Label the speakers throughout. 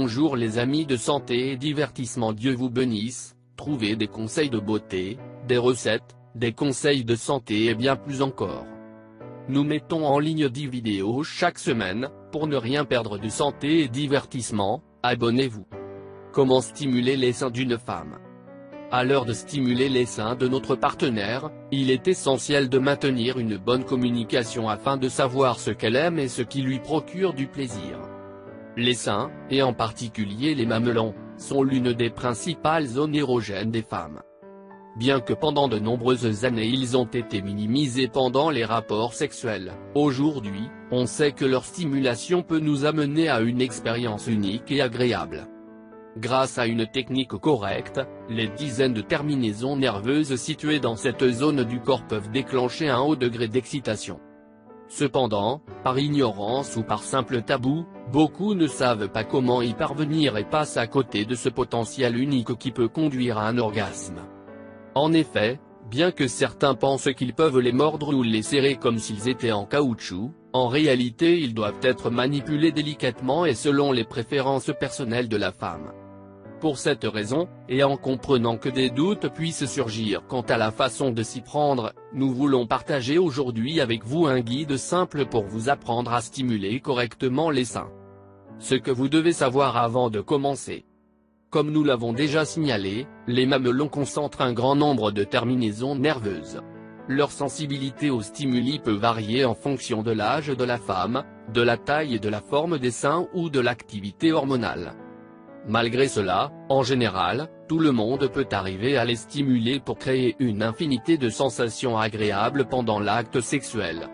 Speaker 1: Bonjour les amis de santé et divertissement, Dieu vous bénisse. Trouvez des conseils de beauté, des recettes, des conseils de santé et bien plus encore. Nous mettons en ligne 10 vidéos chaque semaine. Pour ne rien perdre de santé et divertissement, abonnez-vous. Comment stimuler les seins d'une femme? À l'heure de stimuler les seins de notre partenaire, il est essentiel de maintenir une bonne communication afin de savoir ce qu'elle aime et ce qui lui procure du plaisir. Les seins, et en particulier les mamelons, sont l'une des principales zones érogènes des femmes. Bien que pendant de nombreuses années ils ont été minimisés pendant les rapports sexuels, aujourd'hui, on sait que leur stimulation peut nous amener à une expérience unique et agréable. Grâce à une technique correcte, les dizaines de terminaisons nerveuses situées dans cette zone du corps peuvent déclencher un haut degré d'excitation. Cependant, par ignorance ou par simple tabou, beaucoup ne savent pas comment y parvenir et passent à côté de ce potentiel unique qui peut conduire à un orgasme. En effet, bien que certains pensent qu'ils peuvent les mordre ou les serrer comme s'ils étaient en caoutchouc, en réalité ils doivent être manipulés délicatement et selon les préférences personnelles de la femme. Pour cette raison, et en comprenant que des doutes puissent surgir quant à la façon de s'y prendre, nous voulons partager aujourd'hui avec vous un guide simple pour vous apprendre à stimuler correctement les seins. Ce que vous devez savoir avant de commencer. Comme nous l'avons déjà signalé, les mamelons concentrent un grand nombre de terminaisons nerveuses. Leur sensibilité aux stimuli peut varier en fonction de l'âge de la femme, de la taille et de la forme des seins ou de l'activité hormonale. Malgré cela, en général, tout le monde peut arriver à les stimuler pour créer une infinité de sensations agréables pendant l'acte sexuel.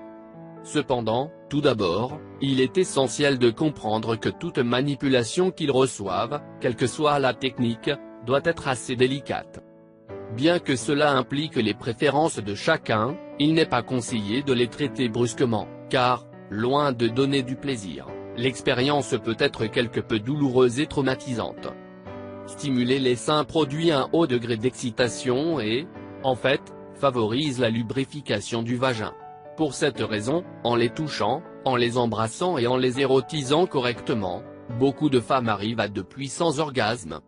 Speaker 1: Cependant, tout d'abord, il est essentiel de comprendre que toute manipulation qu'ils reçoivent, quelle que soit la technique, doit être assez délicate. Bien que cela implique les préférences de chacun, il n'est pas conseillé de les traiter brusquement, car, loin de donner du plaisir, l'expérience peut être quelque peu douloureuse et traumatisante. Stimuler les seins produit un haut degré d'excitation et, en fait, favorise la lubrification du vagin. Pour cette raison, en les touchant, en les embrassant et en les érotisant correctement, beaucoup de femmes arrivent à de puissants orgasmes.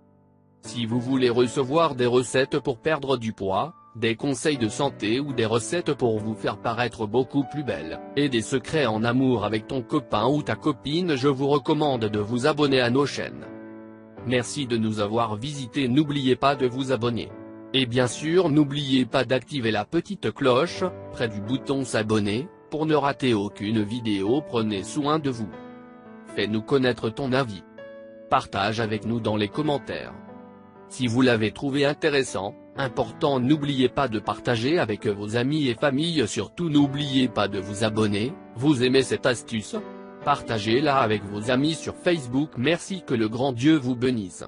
Speaker 1: Si vous voulez recevoir des recettes pour perdre du poids, des conseils de santé ou des recettes pour vous faire paraître beaucoup plus belle, et des secrets en amour avec ton copain ou ta copine, je vous recommande de vous abonner à nos chaînes. Merci de nous avoir visités, n'oubliez pas de vous abonner. Et bien sûr n'oubliez pas d'activer la petite cloche, près du bouton s'abonner, pour ne rater aucune vidéo. Prenez soin de vous. Fais-nous connaître ton avis. Partage avec nous dans les commentaires. Si vous l'avez trouvé intéressant, important, n'oubliez pas de partager avec vos amis et familles. Surtout n'oubliez pas de vous abonner. Vous aimez cette astuce? Partagez-la avec vos amis sur Facebook. Merci, que le grand Dieu vous bénisse.